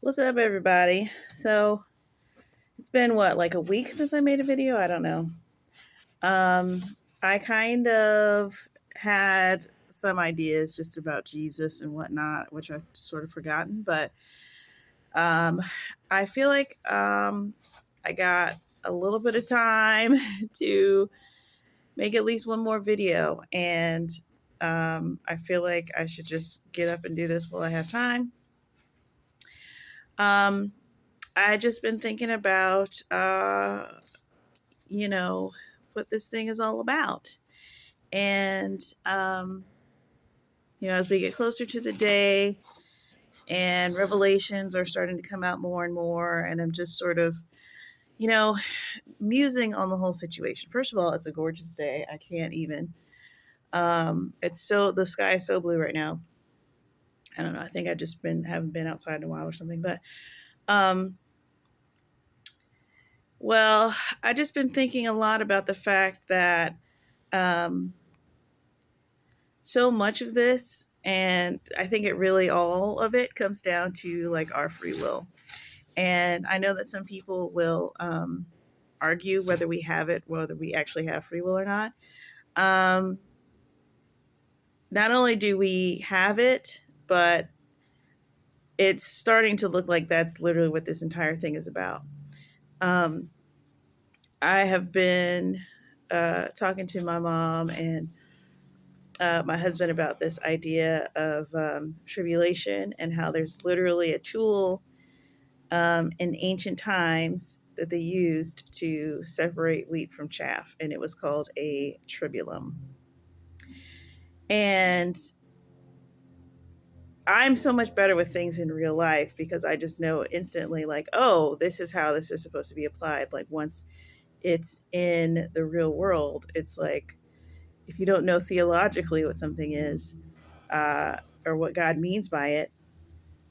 What's up, everybody? So it's been what, like a week since I made a video? I don't know. Um, I kind of had some ideas just about Jesus and whatnot, which I've sort of forgotten, but um, I feel like I got a little bit of time to make at least one more video, and I feel like I should just get up and do this while I have time. Um, I just been thinking about, you know, what this thing is all about. And, as we get closer to the day and revelations are starting to come out more and more, and I'm just sort of, you know, musing on the whole situation. First of all, it's a gorgeous day. I can't even. The sky is so blue right now. I don't know. I think I just haven't been outside in a while or something, but, um, well, I just been thinking a lot about the fact that um, so much of this, and I think it really all of it comes down to like our free will. And I know that some people will argue whether we have it, whether we actually have free will or not. Um, Not only do we have it, but it's starting to look like that's literally what this entire thing is about. Um, I have been talking to my mom and my husband about this idea of tribulation and how there's literally a tool in ancient times that they used to separate wheat from chaff, and it was called a tribulum. And I'm so much better with things in real life because I just know instantly, like, oh, this is how this is supposed to be applied. Like, once it's in the real world, it's like, if you don't know theologically what something is, or what God means by it,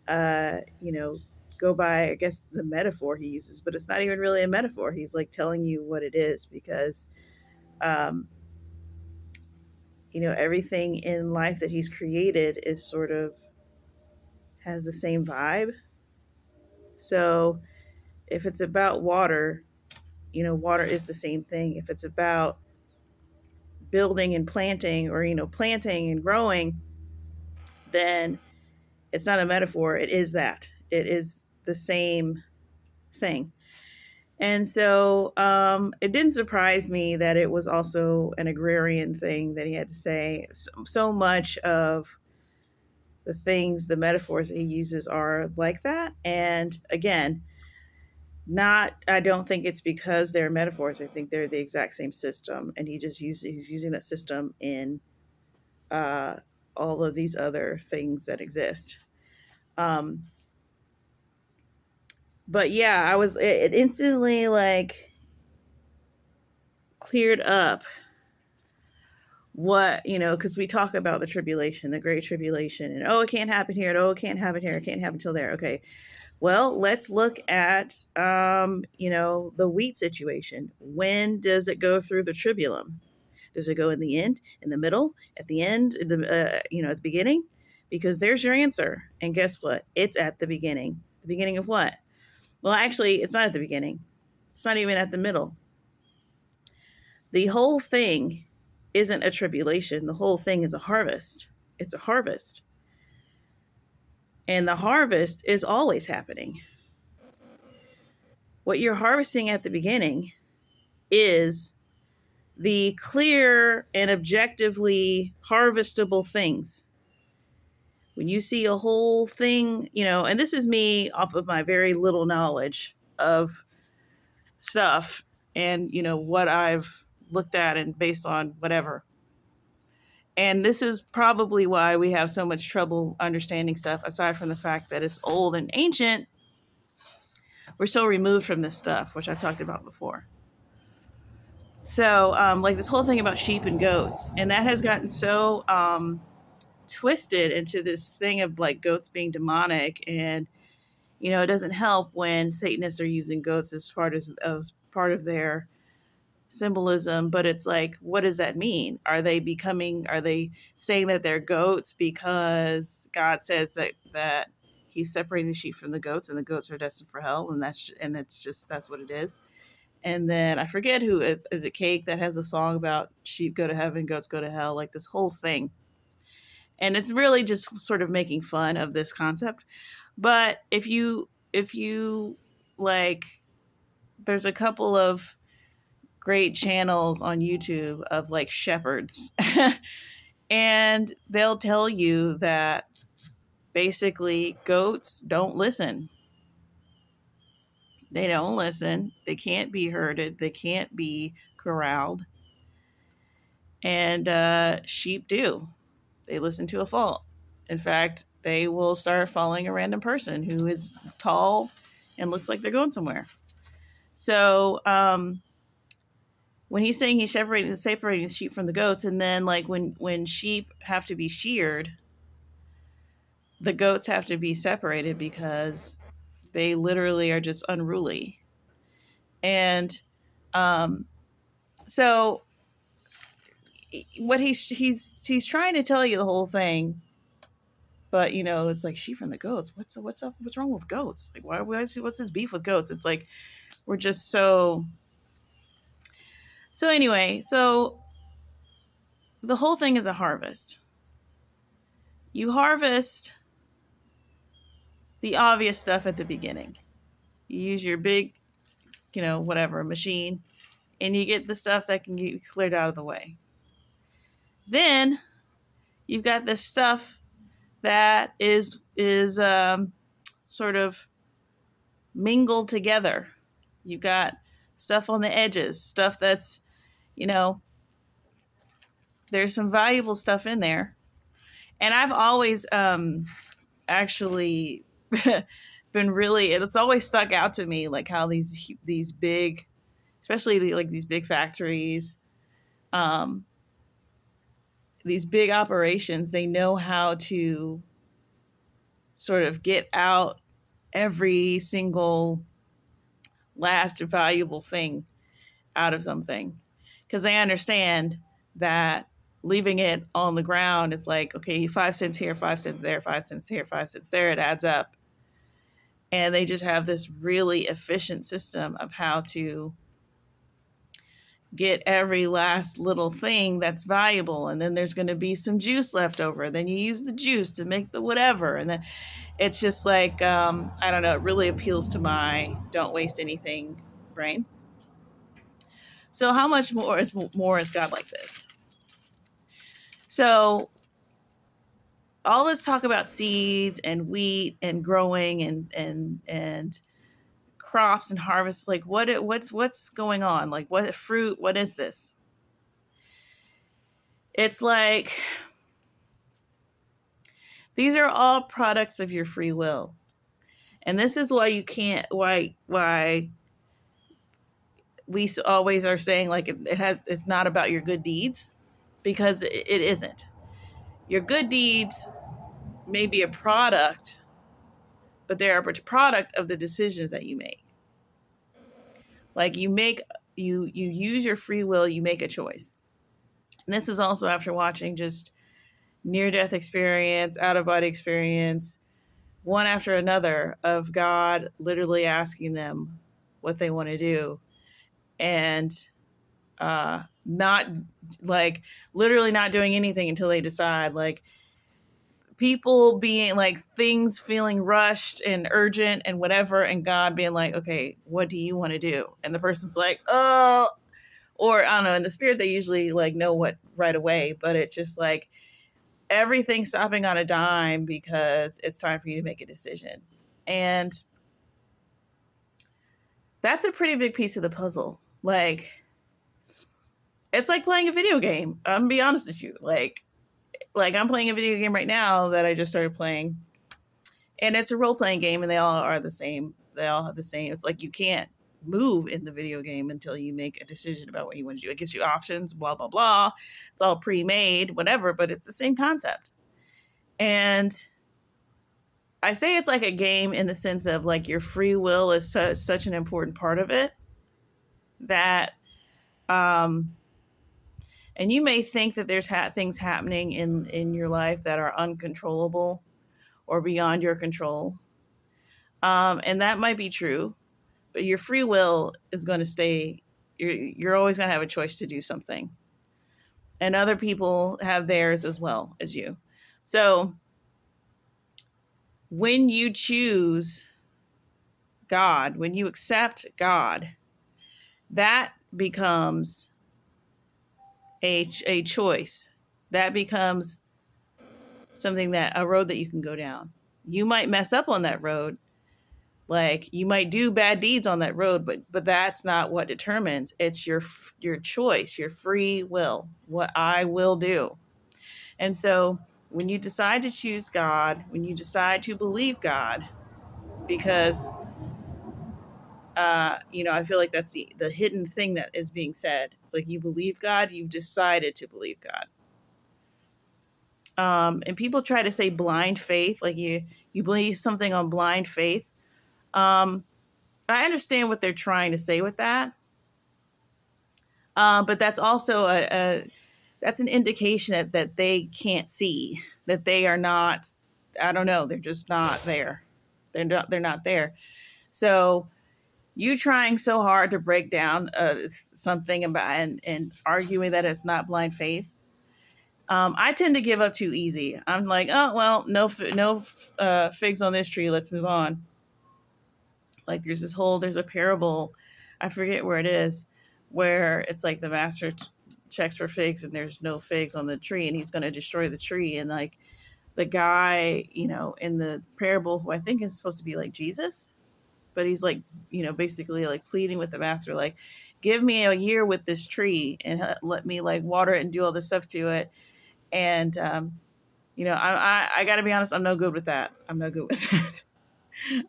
uh, you know, go by, I guess, the metaphor he uses, but it's not even really a metaphor. He's like telling you what it is because, um, everything in life that he's created is sort of has the same vibe. So if it's about water, water is the same thing. If it's about building and planting, or, planting and growing, then it's not a metaphor. It is that. It is the same thing. And so it didn't surprise me that it was also an agrarian thing that he had to say. So much of the things, the metaphors that he uses are like that. And again, I don't think it's because they're metaphors. I think they're the exact same system. And he's using that system in uh, all of these other things that exist. Um, but yeah, it instantly like cleared up what, because we talk about the tribulation, the great tribulation, and oh, it can't happen here, and oh, it can't happen here, it can't happen till there. Okay, well, let's look at the wheat situation. When does it go through the tribulum? Does it go in the end, in the middle, at the end, at the beginning? Because there's your answer. And guess what? It's at the beginning. The beginning of what? Well, actually, it's not at the beginning. It's not even at the middle. The whole thing isn't a tribulation. The whole thing is a harvest. It's a harvest. And the harvest is always happening. What you're harvesting at the beginning is the clear and objectively harvestable things. When you see a whole thing, and this is me off of my very little knowledge of stuff and, what I've looked at and based on whatever. And this is probably why we have so much trouble understanding stuff, aside from the fact that it's old and ancient. We're so removed from this stuff, which I've talked about before. So, like this whole thing about sheep and goats, and that has gotten so twisted into this thing of like goats being demonic. And, it doesn't help when Satanists are using goats as part of their symbolism, but it's like, what does that mean? Are they saying that they're goats because God says that he's separating the sheep from the goats, and the goats are destined for hell, and that's what it is. And then I forget who is it Cake that has a song about sheep go to heaven, goats go to hell, like this whole thing. And it's really just sort of making fun of this concept. But if you like, there's a couple of great channels on YouTube of like shepherds. And they'll tell you that basically goats don't listen. They don't listen. They can't be herded. They can't be corralled. And sheep do. They listen to a fault. In fact, they will start following a random person who is tall and looks like they're going somewhere. So when he's saying he's separating the sheep from the goats, and then like when sheep have to be sheared, the goats have to be separated because they literally are just unruly. And so what he's trying to tell you the whole thing, but it's like sheep from the goats. What's up? What's wrong with goats? Like what's his beef with goats? It's like we're just so anyway. So the whole thing is a harvest. You harvest the obvious stuff at the beginning. You use your big, whatever machine, and you get the stuff that can get cleared out of the way. Then you've got this stuff that is sort of mingled together. You've got stuff on the edges, stuff that's, there's some valuable stuff in there. And I've always actually been really, it's always stuck out to me, like how these big, especially like these big factories, these big operations, they know how to sort of get out every single last valuable thing out of something, because they understand that leaving it on the ground, it's like, okay, 5 cents here, 5 cents there, 5 cents here, 5 cents there, it adds up. And they just have this really efficient system of how to get every last little thing that's valuable. And then there's going to be some juice left over. Then you use the juice to make the whatever. And then it's just like, I don't know, it really appeals to my don't waste anything brain. So how much more is God like this? So all this talk about seeds and wheat and growing and crops and harvests, like what's going on? Like what fruit? What is this? It's like these are all products of your free will. And this is why why we always are saying like it's not about your good deeds, because it isn't. Your good deeds may be a product, but they're a product of the decisions that you make. Like you use your free will, you make a choice. And this is also after watching just near-death experience, out-of-body experience, one after another, of God literally asking them what they want to do, and not like literally not doing anything until they decide. Like people being like things feeling rushed and urgent and whatever, and God being like, okay, what do you want to do? And the person's like, oh, or I don't know, in the spirit they usually like know what right away, but it's just like everything stopping on a dime because it's time for you to make a decision. And that's a pretty big piece of the puzzle. Like it's like playing a video game. I'm gonna be honest with you. Like I'm playing a video game right now that I just started playing, and it's a role-playing game, and they all are the same. They all have the same. It's like you can't move in the video game until you make a decision about what you want to do. It gives you options, blah, blah, blah. It's all pre-made, whatever, but it's the same concept. And I say it's like a game in the sense of like your free will is such an important part of it that, and you may think that there's things happening in your life that are uncontrollable or beyond your control. And that might be true, but your free will is going to stay. You're always going to have a choice to do something, and other people have theirs as well as you. So when you choose God, when you accept God, that becomes a choice. That becomes something, that a road that you can go down. You might mess up on that road. Like, you might do bad deeds on that road, but that's not what determines. It's your choice, your free will, what I will do. And so when you decide to choose God, when you decide to believe God, because I feel like that's the hidden thing that is being said. It's like, you believe God, you've decided to believe God. And people try to say blind faith, like you believe something on blind faith. Um, I understand what they're trying to say with that, but that's also that's an indication that they can't see, that they are not. I don't know. They're just not there. They're not there. So you trying so hard to break down something about and arguing that it's not blind faith. I tend to give up too easy. I'm like, oh well, no figs on this tree. Let's move on. Like, there's a parable, I forget where it is, where it's like the master checks for figs and there's no figs on the tree, and he's going to destroy the tree. And like, the guy, in the parable, who I think is supposed to be like Jesus, but he's like, basically like pleading with the master, like, give me a year with this tree and let me like water it and do all this stuff to it. And I got to be honest, I'm no good with that. I'm no good with that.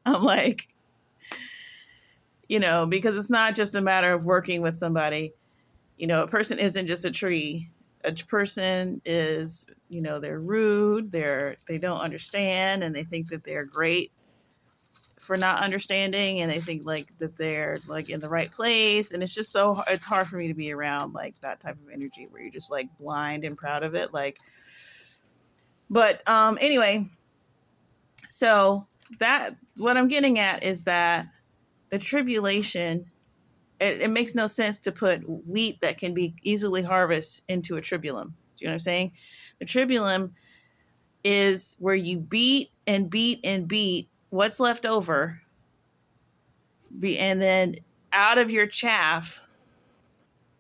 I'm like, because it's not just a matter of working with somebody. A person isn't just a tree. A person is, they're rude, they don't understand, and they think that they're great for not understanding, and they think like that they're like in the right place. And it's hard for me to be around like that type of energy where you're just like blind and proud of it. Like, but anyway, so that what I'm getting at is that the tribulation, it makes no sense to put wheat that can be easily harvested into a tribulum. Do you know what I'm saying? The tribulum is where you beat and beat and beat what's left over, and then out of your chaff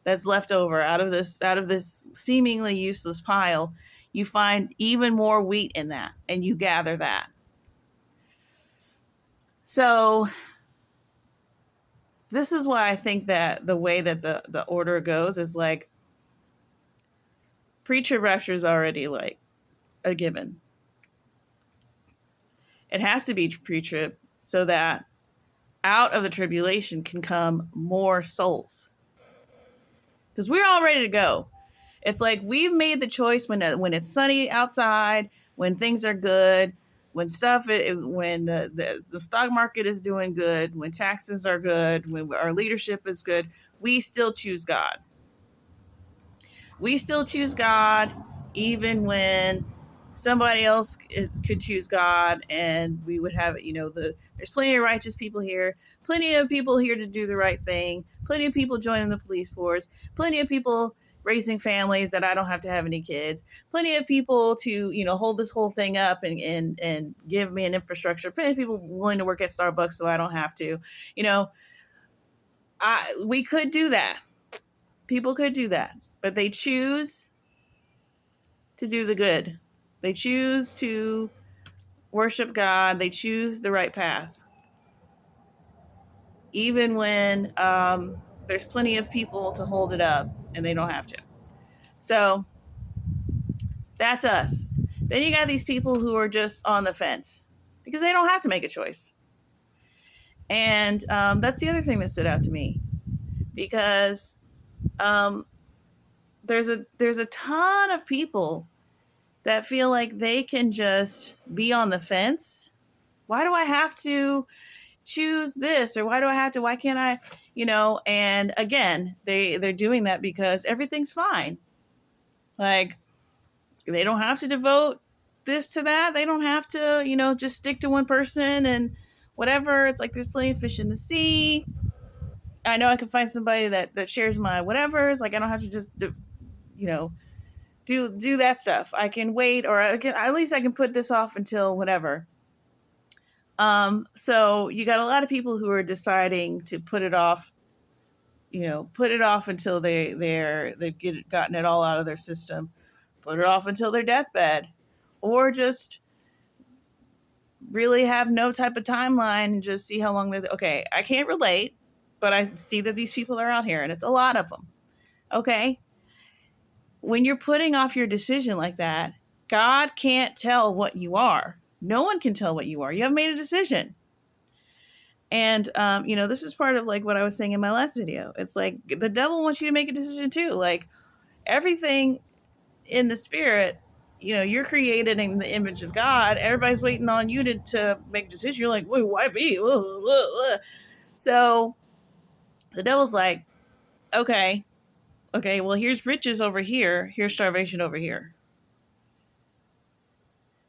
that's left over, out of this seemingly useless pile, you find even more wheat in that, and you gather that. So this is why I think that the way that the order goes is like, pre-trib rapture is already like a given. It has to be pre-trib so that out of the tribulation can come more souls. Because we're all ready to go. It's like, we've made the choice when it's sunny outside, when things are good, when when the stock market is doing good, when taxes are good, when our leadership is good, we still choose God. We still choose God, even when somebody else could choose God, and we would have, there's plenty of righteous people here, plenty of people here to do the right thing, plenty of people joining the police force, plenty of people raising families that I don't have to have any kids, plenty of people to, hold this whole thing up and give me an infrastructure, plenty of people willing to work at Starbucks so I don't have to, we could do that. People could do that, but they choose to do the good. They choose to worship God. They choose the right path. Even when there's plenty of people to hold it up and they don't have to. So that's us. Then you got these people who are just on the fence because they don't have to make a choice. And that's the other thing that stood out to me, because there's a ton of people that feel like they can just be on the fence. Why do I have to choose this, or why can't I, and again, they're doing that because everything's fine. Like, they don't have to devote this to that. They don't have to, just stick to one person and whatever. It's like there's plenty of fish in the sea. I know I can find somebody that shares my whatever. It's like I don't have to just do that stuff. I can wait, or I can, at least I can put this off until whatever. So you got a lot of people who are deciding to put it off, put it off until they've gotten it all out of their system, put it off until their deathbed, or just really have no type of timeline and just see how long okay, I can't relate, but I see that these people are out here and it's a lot of them. Okay. When you're putting off your decision like that, God can't tell what you are. No one can tell what you are. You haven't made a decision. And, this is part of like what I was saying in my last video. It's like the devil wants you to make a decision too. Like everything in the spirit, you're created in the image of God. Everybody's waiting on you to make a decision. You're like, wait, why me? So the devil's like, okay, well, here's riches over here. Here's starvation over here.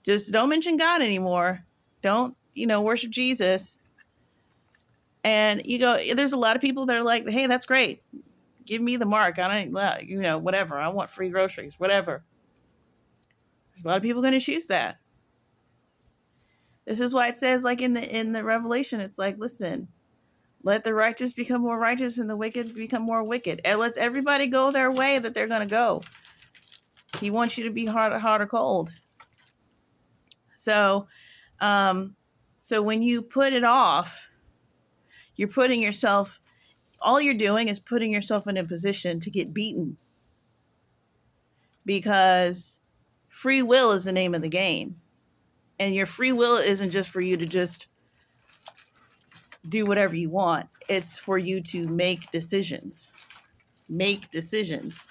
Just don't mention God anymore. Don't, worship Jesus. And there's a lot of people that are like, hey, that's great. Give me the mark. I don't, whatever. I want free groceries, whatever. There's a lot of people going to choose that. This is why it says, like in the Revelation, it's like, listen, let the righteous become more righteous and the wicked become more wicked. And lets everybody go their way that they're going to go. He wants you to be hot or cold. So when you put it off, you're putting yourself, all you're doing is putting yourself in a position to get beaten. Because free will is the name of the game. And your free will isn't just for you to just do whatever you want. It's for you to make decisions. Make decisions.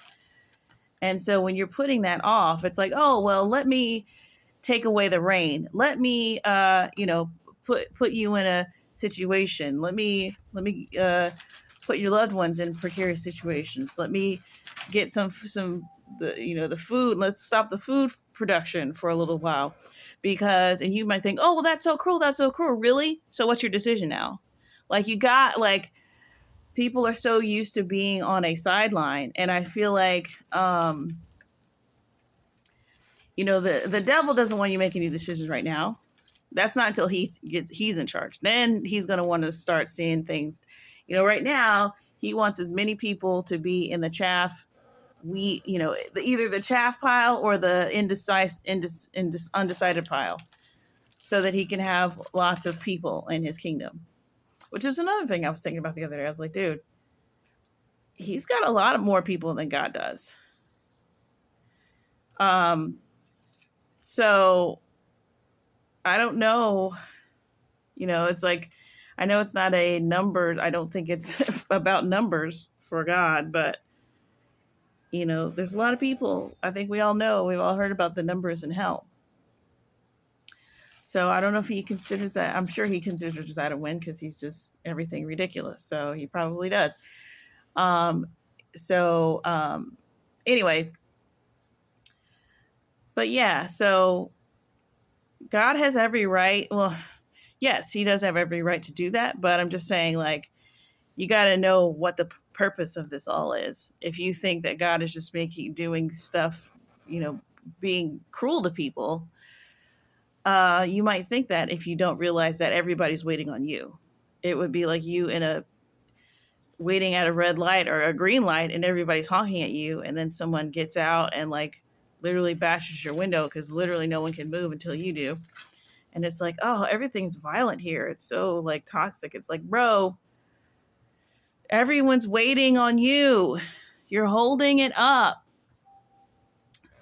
And so when you're putting that off, it's like, oh, well, let me take away the rain. Let me, put you in a situation. Let me put your loved ones in precarious situations. Let me get the food. Let's stop the food production for a little while. And you might think, oh, well, that's so cruel. That's so cruel. Really? So what's your decision now? Like people are so used to being on a sideline. And I feel like, the devil doesn't want you to make any decisions right now. That's not until he's in charge. Then he's going to want to start seeing things. Right now he wants as many people to be in the chaff. Either the chaff pile or the undecided pile, so that he can have lots of people in his kingdom. Which is another thing I was thinking about the other day. I was like, dude, he's got a lot of more people than God does. So I don't know. It's like, I know it's not a number. I don't think it's about numbers for God, but there's a lot of people. I think we've all heard about the numbers in hell. So I don't know if he considers that. I'm sure he considers that a win because he's just everything ridiculous. So he probably does. Anyway, but yeah, so God has every right. Well, yes, he does have every right to do that. But I'm just saying, like, you got to know what the purpose of this all is. If you think that God is just doing stuff, being cruel to people, you might think that if you don't realize that everybody's waiting on you. It would be like you waiting at a red light or a green light and everybody's honking at you, and then someone gets out and like literally bashes your window because literally no one can move until you do. And it's like, oh, everything's violent here. It's so like toxic. It's like, bro, everyone's waiting on you. You're holding it up.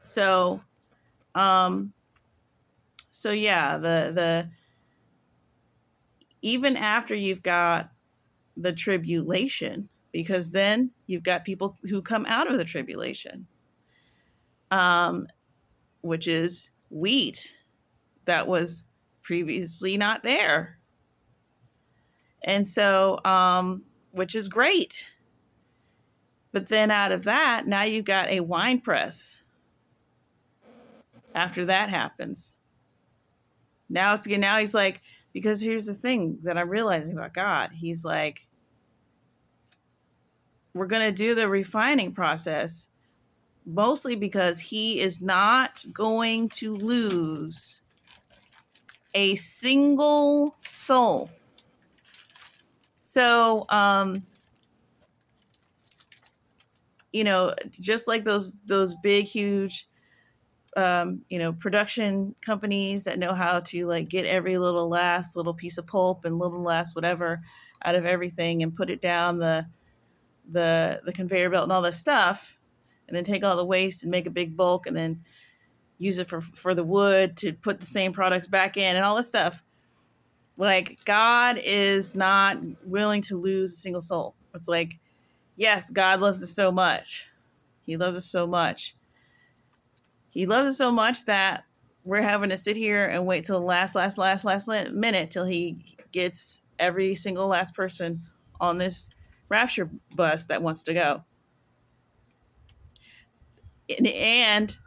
So yeah, the even after you've got the tribulation, because then you've got people who come out of the tribulation, which is wheat that was previously not there. And so, which is great. But then out of that, now you've got a wine press. After that happens. Now he's like, Because here's the thing that I'm realizing about God. He's like, we're going to do the refining process mostly because he is not going to lose a single soul. So, just like those big, huge, production companies that know how to like get every last little piece of pulp and little last whatever out of everything and put it down the conveyor belt and all this stuff, and then take all the waste and make a big bulk and then use it for the wood to put the same products back in and all this stuff. Like, God is not willing to lose a single soul. It's like, yes, God loves us so much. He loves us so much. He loves us so much that we're having to sit here and wait till the last minute till he gets every single last person on this rapture bus that wants to go. And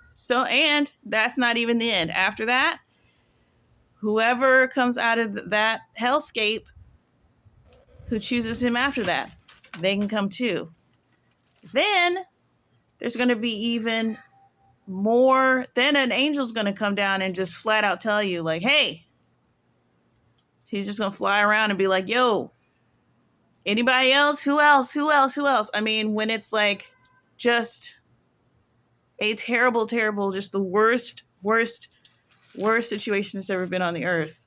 that's not even the end. After that, whoever comes out of that hellscape who chooses him after that, they can come too. Then there's going to be even more. Then an angel's going to come down and just flat out tell you, like, hey, he's just going to fly around and be like, yo, anybody else? Who else? I mean, when it's like just a terrible, just the worst situation that's ever been on the earth,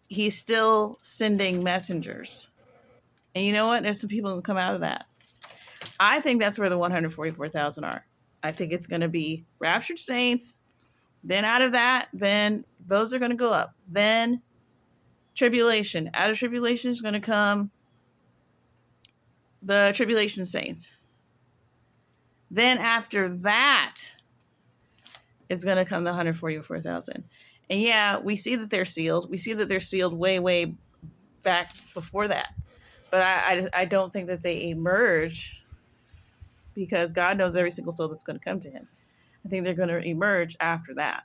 he's still sending messengers. And you know what? There's some people who come out of that. I think that's where the 144,000 are. I think it's going to be raptured saints. Then out of that, then those are going to go up. Then tribulation. Out of tribulation is going to come the tribulation saints. Then after that is going to come the 144,000. And yeah, we see that they're sealed. We see that they're sealed way back before that. But I don't think that they emerge, because God knows every single soul that's going to come to him. I think they're going to emerge after that.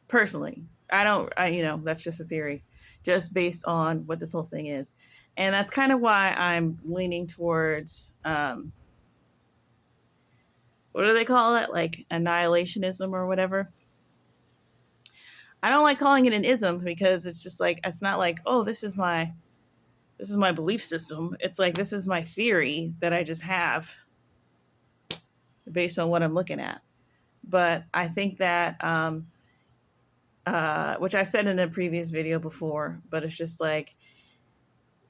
Personally, that's just a theory, just based on what this whole thing is. And that's kind of why I'm leaning towards, what do they call it? Like annihilationism or whatever. I don't like calling it an ism, because it's just like, it's not like, oh, this is my belief system. It's like, this is my theory that I just have based on what I'm looking at. But I think that, which I said in a previous video before, but it's just like,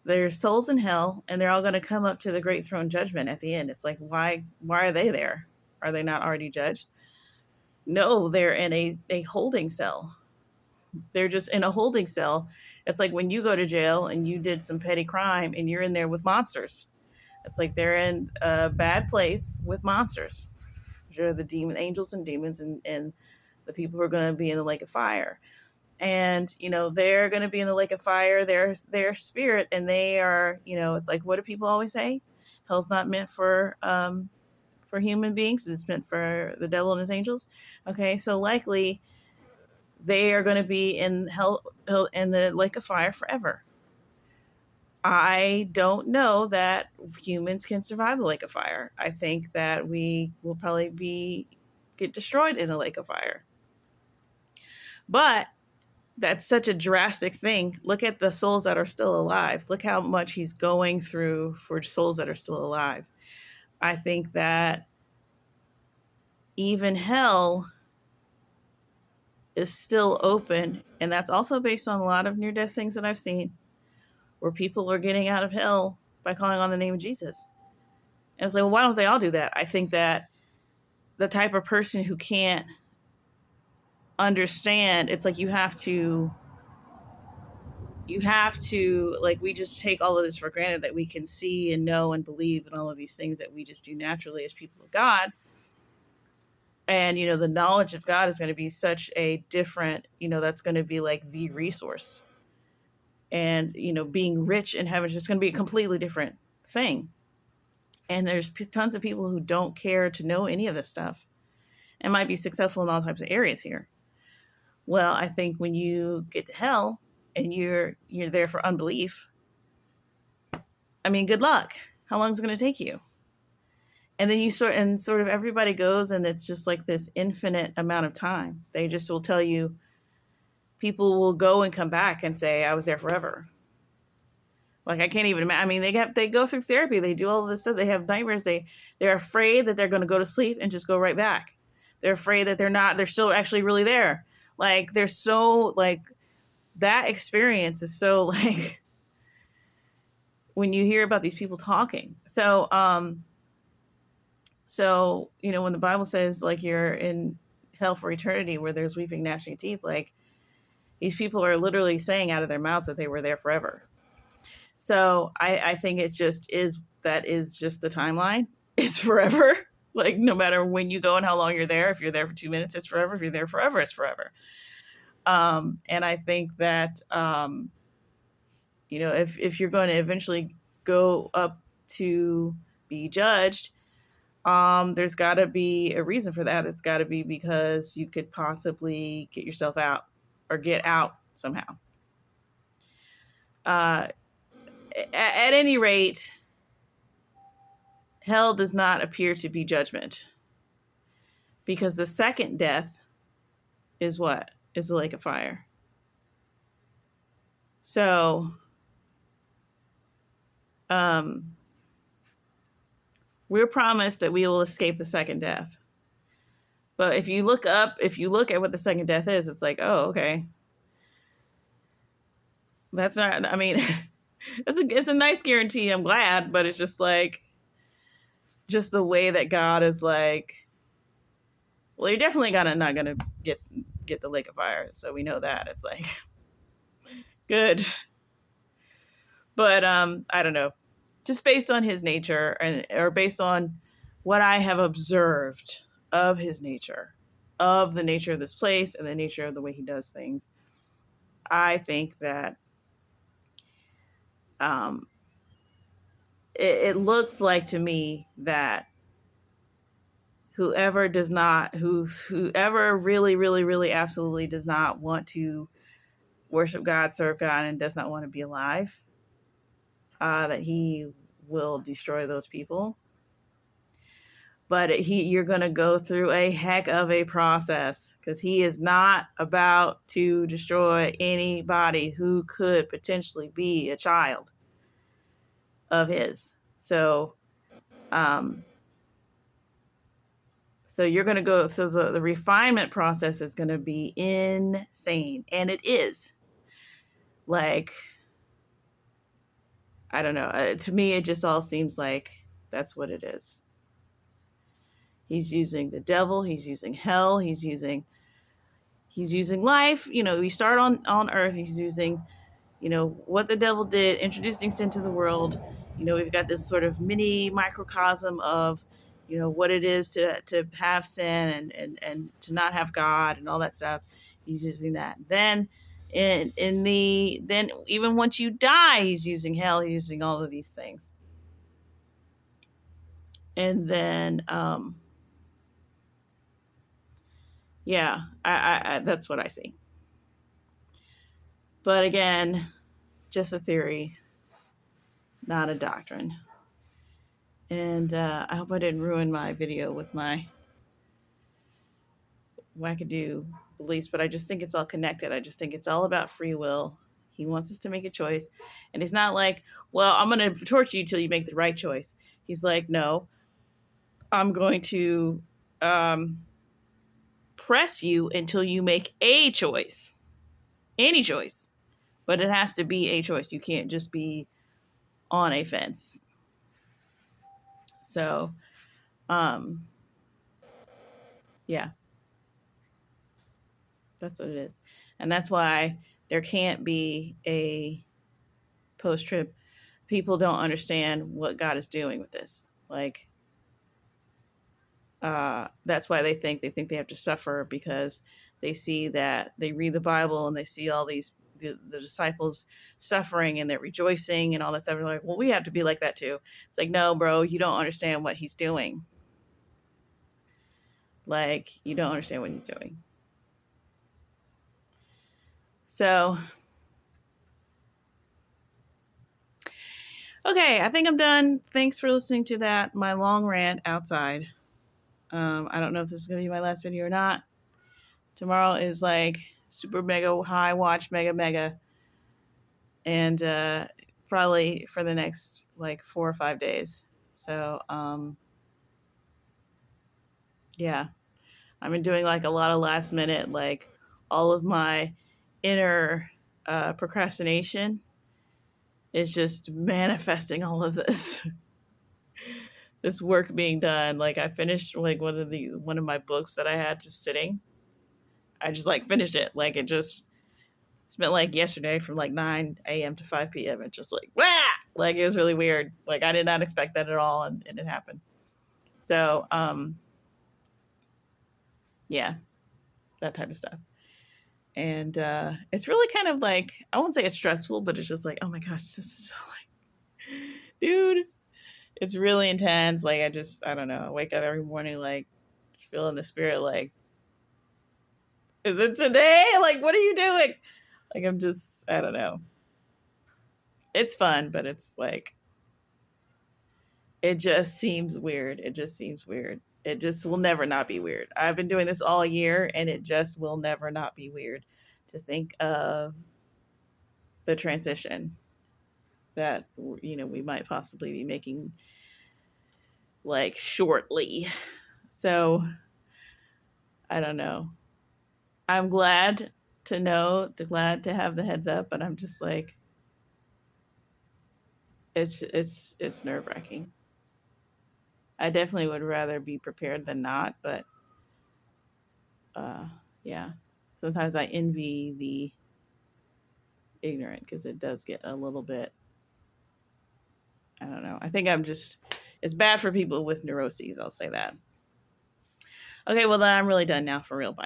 there's souls in hell and they're all going to come up to the great throne judgment at the end. It's like, why are they there? Are they not already judged? No, they're in a holding cell. They're just in a holding cell. It's like when you go to jail and you did some petty crime and you're in there with monsters. It's like they're in a bad place with monsters, which are the angels and demons and the people who are going to be in the lake of fire. And, they're going to be in the lake of fire. Their spirit, and they are, it's like, what do people always say? Hell's not meant for human beings. It's meant for the devil and his angels. Okay, so likely they are going to be in hell, in the lake of fire forever. I don't know that humans can survive the lake of fire. I think that we will probably get destroyed in the lake of fire. But that's such a drastic thing. Look at the souls that are still alive. Look how much he's going through for souls that are still alive. I think that even hell is still open. And that's also based on a lot of near-death things that I've seen, where people are getting out of hell by calling on the name of Jesus. And it's like, well, why don't they all do that? I think that the type of person who can't understand, it's like you have to, like, we just take all of this for granted, that we can see and know and believe in all of these things that we just do naturally as people of God. And, the knowledge of God is going to be such a different, that's going to be like the resource. And, being rich in heaven is just going to be a completely different thing. And there's tons of people who don't care to know any of this stuff. and might be successful in all types of areas here. Well, I think when you get to hell and you're there for unbelief, I mean, good luck. How long is it going to take you? And then you sort of everybody goes, and it's just like this infinite amount of time. They just will tell you, people will go and come back and say, I was there forever. Like, I can't even imagine. I mean, they go through therapy. They do all of this stuff. They have nightmares. They're afraid that they're going to go to sleep and just go right back. They're afraid that they're still actually really there. Like, they're so, like, that experience is so, like, when you hear about these people talking. So, when the Bible says, like, you're in hell for eternity where there's weeping, gnashing of teeth, like, these people are literally saying out of their mouths that they were there forever. So I think it just is, that is just the timeline. It's forever. Like, no matter when you go and how long you're there, if you're there for 2 minutes, it's forever. If you're there forever, it's forever. And I think that, if you're going to eventually go up to be judged, there's got to be a reason for that. It's got to be because you could possibly get yourself out or get out somehow. At any rate, hell does not appear to be judgment, because the second death is what? Is the lake of fire. So, we're promised that we will escape the second death. But if you look at what the second death is, it's like, oh, okay. That's not, I mean, it's a nice guarantee. I'm glad, but it's just like, just the way that God is like, well, you're definitely not gonna get the lake of fire. So we know that. It's like, good. But I don't know. Just based on his nature, or based on what I have observed of his nature, of the nature of this place and the nature of the way he does things, I think that it looks like to me that whoever really, really, really absolutely does not want to worship God, serve God, and does not want to be alive, that he will destroy those people. But you're going to go through a heck of a process, because he is not about to destroy anybody who could potentially be a child of his. So, you're going to go, so the refinement process is going to be insane. And it is. Like, I don't know. To me, it just all seems like that's what it is. He's using the devil. He's using hell. He's using life. We start on earth. He's using, what the devil did, introducing sin to the world. We've got this sort of mini microcosm of, what it is to have sin and to not have God and all that stuff. He's using that. Then then even once you die, he's using hell. He's using all of these things. And then, yeah, I that's what I see. But again, just a theory, not a doctrine. And I hope I didn't ruin my video with my wackadoo beliefs, but I just think it's all connected. I just think it's all about free will. He wants us to make a choice. And he's not like, well, I'm going to torture you till you make the right choice. He's like, no, I'm going to press you until you make a choice. Any choice. But it has to be a choice. You can't just be on a fence. So, yeah. That's what it is. And that's why there can't be a post-trib. People don't understand what God is doing with this. Like, that's why they think they have to suffer, because they see that, they read the Bible and they see all these, the disciples suffering and they're rejoicing and all that stuff. They're like, well, we have to be like that too. It's like, no, bro, you don't understand what he's doing. Like, you don't understand what he's doing. So, okay, I think I'm done. Thanks for listening to that, my long rant outside. I don't know if this is going to be my last video or not. Tomorrow is like super mega high watch, mega. And probably for the next like 4 or 5 days. So, yeah, I've been doing like a lot of last minute, like all of my inner procrastination is just manifesting all of this. This work being done. Like I finished like one of my books that I had just sitting. I just like finished it. Like it just spent like yesterday from like 9 a.m. to 5 p.m. and just like, wah! Like it was really weird. Like I did not expect that at all, and it happened. So, yeah, that type of stuff. And it's really kind of like, I won't say it's stressful, but it's just like, oh my gosh, this is so like, dude, it's really intense. Like I don't know. I wake up every morning like feeling the spirit like, is it today? Like, what are you doing? Like I don't know. It's fun, but it's like, it just seems weird. It just seems weird. It just will never not be weird. I've been doing this all year and it just will never not be weird to think of the transition that, you know, we might possibly be making like shortly. So I don't know. I'm glad to know, glad to have the heads up, but I'm just like, it's nerve wracking. I definitely would rather be prepared than not, but uh, yeah. Sometimes I envy the ignorant because it does get a little bit, I don't know. I think it's bad for people with neuroses. I'll say that. Okay, well, then I'm really done now for real. Bye.